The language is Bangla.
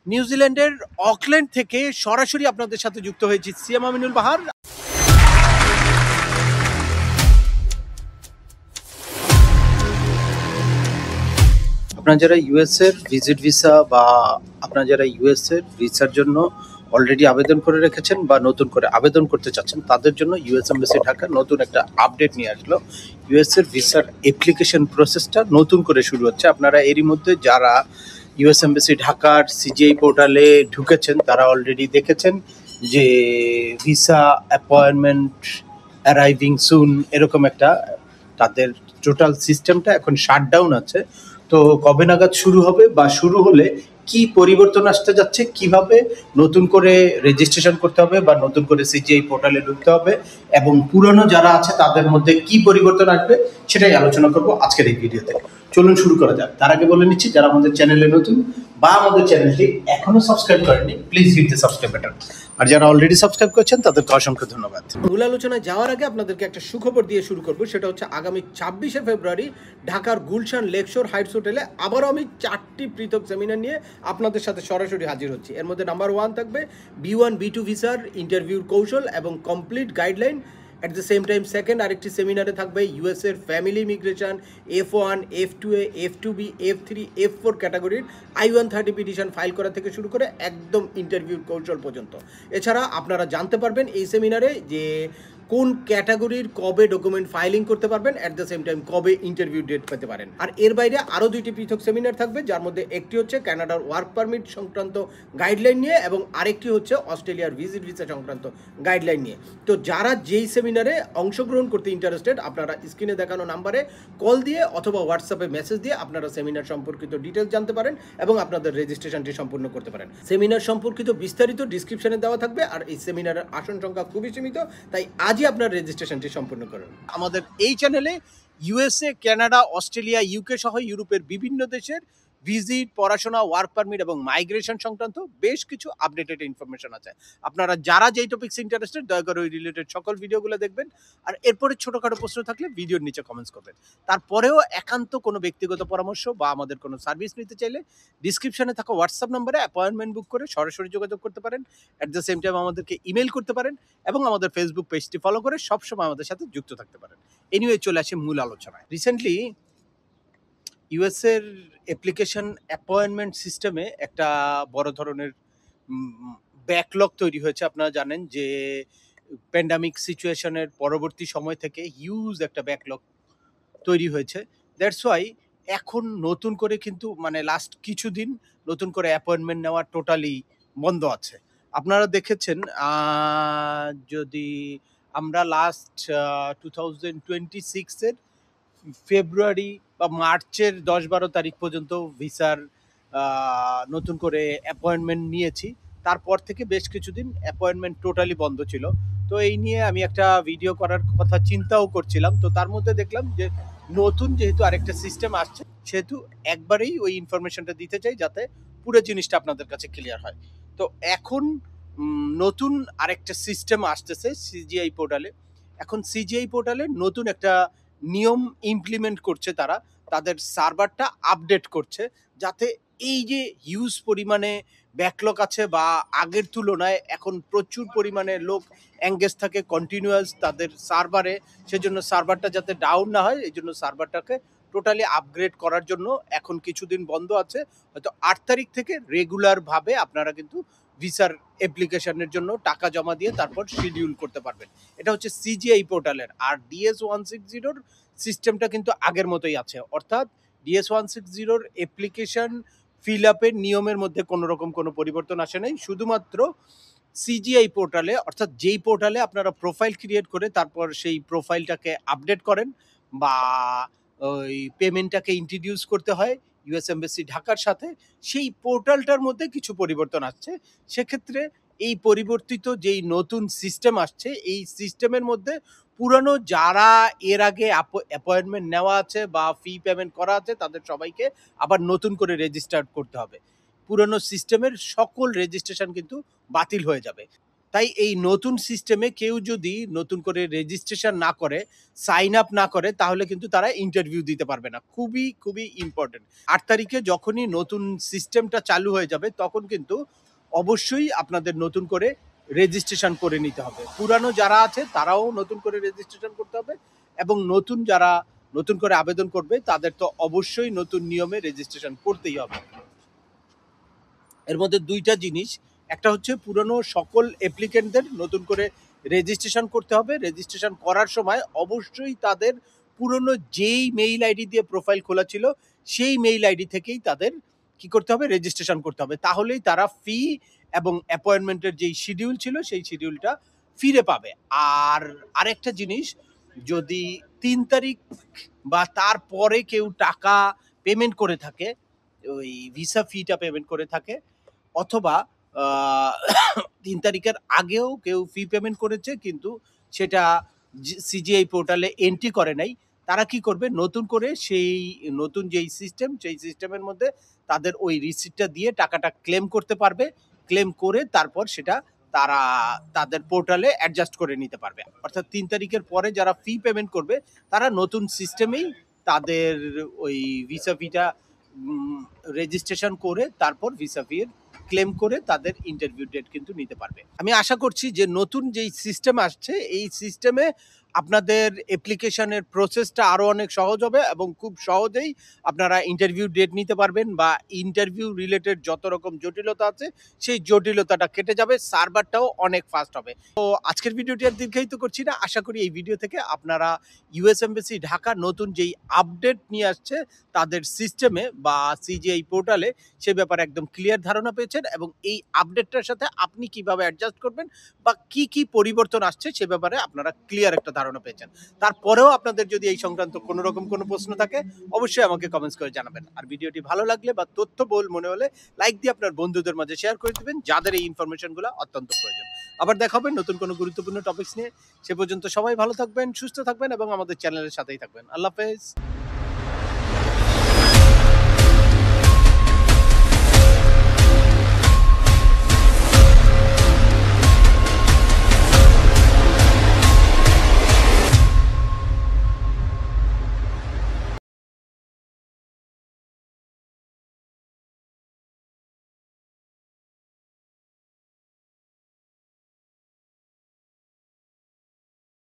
নিউজিল্যান্ডের অকল্যান্ড থেকে সরাসরি আপনাদের সাথে যুক্ত হয়েছি সিএম আমিনুল বাহার। আপনারা যারা ইউএস এর ভিজিট ভিসা বা আপনারা যারা ইউএস এর ভিসার জন্য অলরেডি আবেদন করে রেখেছেন বা নতুন করে আবেদন করতে চাচ্ছেন, তাদের জন্য ইউএস এমবাসি ঢাকা নতুন একটা আপডেট নিয়ে আসলো। ইউএস এর ভিসার অ্যাপ্লিকেশন প্রসেসটা নতুন করে শুরু হচ্ছে। আপনারা এরই মধ্যে যারা ইউএস এমবাসি ঢাকার সিজিআই পোর্টালে ঢুকেছেন তারা অলরেডি দেখেছেন যে ভিসা অ্যাপয়েন্টমেন্ট অ্যারাইভিং সুন এরকম একটা তাদের টোটাল সিস্টেমটা এখন শাটডাউন আছে। তো কবে নাগাদ শুরু হবে বা শুরু হলে কি পরিবর্তন আসতে যাচ্ছে, কিভাবে নতুন করে রেজিস্ট্রেশন করতে হবে বা নতুন করে সিজিআই পোর্টালে ঢুকতে হবে এবং পুরনো যারা আছে তাদের মধ্যে কি পরিবর্তন আসবে সেটাই আলোচনা করব আজকের এই ভিডিওতে। চলুন শুরু করা যাক। তার আগে বলে নিচ্ছি, যারা আমাদের চ্যানেলে নতুন বা আমাদের চ্যানেলটি এখনো সাবস্ক্রাইব করেননি, please hit the subscribe button. আর যারা অলরেডি সাবস্ক্রাইব করেছেন তাদেরকে অসংখ্য ধন্যবাদ। মূল আলোচনায় যাওয়ার আগে আপনাদেরকে একটা সুখবর দিয়ে শুরু করব। সেটা হচ্ছে আগামী 26শে ফেব্রুয়ারি ঢাকার গুলশান লেকশোর হাইটস হোটেলে আবারও আমি 4টি পৃথক সেমিনার নিয়ে আপনাদের সাথে সরাসরি হাজির হচ্ছি। এর মধ্যে নাম্বার 1 থাকবে B1 B2 ভিসার ইন্টারভিউর কৌশল এবং complete guideline. At the same time second আরেকটি সেমিনারে থাকবে ইউএস এর family immigration F1 F2A F2B F3 F4 ক্যাটাগরির I-130 পিটিশন ফাইল করা থেকে শুরু করে একদম ইন্টারভিউর কৌশল পর্যন্ত। এছাড়া আপনারা জানতে পারবেন এই সেমিনারে যে কোন ক্যাটাগরির কবে ডকুমেন্ট ফাইলিং করতে পারবেন, অ্যাট দ্য সেম টাইম কবে ইন্টারভিউ ডেট পেতে পারেন। আর এর বাইরে আরও 2টি পৃথক সেমিনার থাকবে, যার মধ্যে একটি হচ্ছে কানাডার ওয়ার্ক পারমিট সংক্রান্ত গাইডলাইন নিয়ে এবং আরেকটি হচ্ছে অস্ট্রেলিয়ার ভিজিট ভিসা সংক্রান্ত গাইডলাইন নিয়ে। তো যারা যেই সেমিনারে অংশগ্রহণ করতে ইন্টারেস্টেড, আপনারা স্ক্রিনে দেখানো নাম্বারে কল দিয়ে অথবা হোয়াটসঅ্যাপে মেসেজ দিয়ে আপনারা সেমিনার সম্পর্কিত ডিটেলস জানতে পারেন এবং আপনাদের রেজিস্ট্রেশনটি সম্পূর্ণ করতে পারেন। সেমিনার সম্পর্কিত বিস্তারিত ডিসক্রিপশনে দেওয়া থাকবে। আর এই সেমিনারের আসন সংখ্যা খুবই সীমিত, তাই আজই আপনার রেজিস্ট্রেশনটি সম্পূর্ণ করুন। আমাদের এই চ্যানেলে ইউএসএ, কানাডা, অস্ট্রেলিয়া, ইউকে সহ ইউরোপের বিভিন্ন দেশের ভিজিট, পড়াশোনা, ওয়ার্ক পারমিট এবং মাইগ্রেশন সংক্রান্ত বেশ কিছু আপডেটেড ইনফরমেশন আছে। আপনারা যারা যেই টপিকস ইন্টারেস্টেড দয়া করে ওই রিলেটেড সকল ভিডিওগুলো দেখবেন। আর এরপরে ছোটোখাটো প্রশ্ন থাকলে ভিডিওর নিচে কমেন্টস করবেন। তারপরেও একান্ত কোনো ব্যক্তিগত পরামর্শ বা আমাদের কোনো সার্ভিস নিতে চাইলে ডিসক্রিপশনে থাকা হোয়াটসঅ্যাপ নম্বরে অ্যাপয়েন্টমেন্ট বুক করে সরাসরি যোগাযোগ করতে পারেন। অ্যাট দ্য সেম টাইম আমাদেরকে ইমেল করতে পারেন এবং আমাদের ফেসবুক পেজটি ফলো করে সবসময় আমাদের সাথে যুক্ত থাকতে পারেন। এনিওয়ে, চলে আসে মূল আলোচনায়। রিসেন্টলি ইউএসের অ্যাপ্লিকেশন অ্যাপয়েন্টমেন্ট সিস্টেমে একটা বড় ধরনের ব্যাকলগ তৈরি হয়েছে। আপনারা জানেন যে প্যান্ডামিক সিচুয়েশনের পরবর্তী সময় থেকে হিউজ একটা ব্যাকলগ তৈরি হয়েছে। দ্যাটস ওয়াই এখন নতুন করে কিন্তু মানে লাস্ট কিছুদিন নতুন করে অ্যাপয়েন্টমেন্ট নেওয়া টোটালি বন্ধ আছে। আপনারা দেখেছেন যদি আমরা লাস্ট 2026-এর ফেব্রুয়ারি বা মার্চের 10-12 তারিখ পর্যন্ত ভিসার নতুন করে অ্যাপয়েন্টমেন্ট নিয়েছি। তারপর থেকে বেশ কিছুদিন অ্যাপয়েন্টমেন্ট টোটালি বন্ধ ছিল। তো এই নিয়ে আমি একটা ভিডিও করার কথা চিন্তাও করছিলাম। তো তার মধ্যে দেখলাম যে নতুন যেহেতু আরেকটা সিস্টেম আসছে, সেহেতু একবারেই ওই ইনফরমেশনটা দিতে চাই যাতে পুরো জিনিসটা আপনাদের কাছে ক্লিয়ার হয়। তো এখন নতুন আরেকটা সিস্টেম আসতেছে সিজিআই পোর্টালে। এখন সিজিআই পোর্টালে নতুন একটা নিয়ম ইমপ্লিমেন্ট করছে তারা, তাদের সার্ভারটা আপডেট করছে যাতে এই যে হিউজ পরিমাণে ব্যাকলগ আছে বা আগের তুলনায় এখন প্রচুর পরিমাণে লোক এঙ্গেজ থাকে কন্টিনিউয়াস তাদের সার্ভারে, সেজন্য সার্ভারটা যাতে ডাউন না হয় এই জন্য সার্ভারটাকে টোটালি আপগ্রেড করার জন্য এখন কিছুদিন বন্ধ আছে। হয়তো 8 তারিখ থেকে রেগুলারভাবে আপনারা কিন্তু ভিসার অ্যাপ্লিকেশনের জন্য টাকা জমা দিয়ে তারপর শিডিউল করতে পারবেন। এটা হচ্ছে সিজিআই পোর্টালের। আর DS-160-র সিস্টেমটা কিন্তু আগের মতোই আছে, অর্থাৎ DS-160-র অ্যাপ্লিকেশন ফিল আপের নিয়মের মধ্যে কোনো রকম কোনো পরিবর্তন আসে নাই। শুধুমাত্র সিজিআই পোর্টালে, অর্থাৎ যেই পোর্টালে আপনারা প্রোফাইল ক্রিয়েট করে তারপর সেই প্রোফাইলটাকে আপডেট করেন বা ওই পেমেন্টটাকে ইন্ট্রোডিউস করতে হয় ইউএস এমবাসি ঢাকার সাথে, সেই পোর্টালটার মধ্যে কিছু পরিবর্তন আসছে। সেক্ষেত্রে এই পরিবর্তিত যেই নতুন সিস্টেম আসছে এই সিস্টেমের মধ্যে পুরানো যারা এর আগে অ্যাপয়েন্টমেন্ট নেওয়া আছে বা ফি পেমেন্ট করা আছে তাদের সবাইকে আবার নতুন করে রেজিস্টার করতে হবে। পুরানো সিস্টেমের সকল রেজিস্ট্রেশন কিন্তু বাতিল হয়ে যাবে। তাই এই নতুন সিস্টেমে কেউ যদি নতুন করে রেজিস্ট্রেশন না করে, সাইন আপ না করে, তাহলে কিন্তু তারা ইন্টারভিউ দিতে পারবে না। খুবই, খুবই ইম্পর্টেন্ট। ৮ তারিখে যখনই নতুন সিস্টেমটা চালু হয়ে যাবে, তখন কিন্তু অবশ্যই আপনাদের নতুন করে রেজিস্ট্রেশন করে নিতে হবে। পুরানো যারা আছে তারাও নতুন করে রেজিস্ট্রেশন করতে হবে, এবং যারা নতুন করে আবেদন করবে তাদের তো অবশ্যই নতুন নিয়মে রেজিস্ট্রেশন করতেই হবে। এর মধ্যে ২ টা জিনিস, একটা হচ্ছে পুরনো সকল অ্যাপ্লিকেন্টদের নতুন করে রেজিস্ট্রেশন করতে হবে। রেজিস্ট্রেশন করার সময় অবশ্যই তাদের পুরনো যেই মেইল আইডি দিয়ে প্রোফাইল খোলা ছিল, সেই মেইল আইডি থেকেই তাদের কি করতে হবে? রেজিস্ট্রেশন করতে হবে। তাহলেই তারা ফি এবং অ্যাপয়েন্টমেন্টের যেই শিডিউল ছিল, সেই শিডিউলটা ফিরে পাবে। আর আরেকটা জিনিস, যদি ৩ তারিখ বা তারপরে কেউ টাকা পেমেন্ট করে থাকে, ওই ভিসা ফিটা পেমেন্ট করে থাকে, অথবা ৩ তারিখের আগেও কেউ ফি পেমেন্ট করেছে কিন্তু সেটা সিজিআই পোর্টালে এন্ট্রি করে নাই, তারা কি করবে? নতুন করে সেই নতুন যেই সিস্টেম, সেই সিস্টেমের মধ্যে তাদের ওই রিসিটটা দিয়ে টাকাটা ক্লেম করতে পারবে। ক্লেম করে তারপর সেটা তারা তাদের পোর্টালে অ্যাডজাস্ট করে নিতে পারবে। অর্থাৎ ৩ তারিখের পরে যারা ফি পেমেন্ট করবে, তারা নতুন সিস্টেমেই তাদের ওই ভিসা ফিটা রেজিস্ট্রেশন করে তারপর ভিসা ফি ক্লেম করে তাদের ইন্টারভিউ ডেট কিন্তু নিতে পারবে। আমি আশা করছি যে নতুন যেই সিস্টেম আসছে, এই সিস্টেমে আপনাদের অ্যাপ্লিকেশনের প্রসেসটা আরো অনেক সহজ হবে, এবং খুব সহজেই আপনারা ইন্টারভিউ ডেট নিতে পারবেন, বা ইন্টারভিউ রিলেটেড যত রকম জটিলতা আছে সেই জটিলতাটা কেটে যাবে, সার্ভারটাও অনেক ফাস্ট হবে। তো আজকের ভিডিওটি আর দীর্ঘায়িত করছি না। আশা করি এই ভিডিও থেকে আপনারা ইউএস এমবাসি ঢাকা নতুন যেই আপডেট নিয়ে আসছে তাদের সিস্টেমে বা সিজিআই পোর্টালে, সে ব্যাপারে একদম ক্লিয়ার ধারণা পেয়েছেন, এবং এই আপডেটটার সাথে আপনি কিভাবে অ্যাডজাস্ট করবেন বা কি কি পরিবর্তন আসছে সে ব্যাপারে আপনারা ক্লিয়ার একটা ধারণা পেয়েছেন। তারপরেও আপনাদের যদি এই সংক্রান্ত কোনো রকম কোনো প্রশ্ন থাকে, অবশ্যই আমাকে কমেন্টস করে জানাবেন। আর ভিডিওটি ভালো লাগলে বা তথ্যবহুল মনে হলে লাইক দিয়ে আপনার বন্ধুদের মাঝে শেয়ার করে দিবেন, যাদের এই ইনফরমেশনগুলো অত্যন্ত প্রয়োজন। আবার দেখা হবে নতুন কোনো গুরুত্বপূর্ণ টপিকস নিয়ে। সে পর্যন্ত সবাই ভালো থাকবেন, সুস্থ থাকবেন, এবং আমাদের চ্যানেলের সাথেই থাকবেন। আল্লাহ হাফেজ।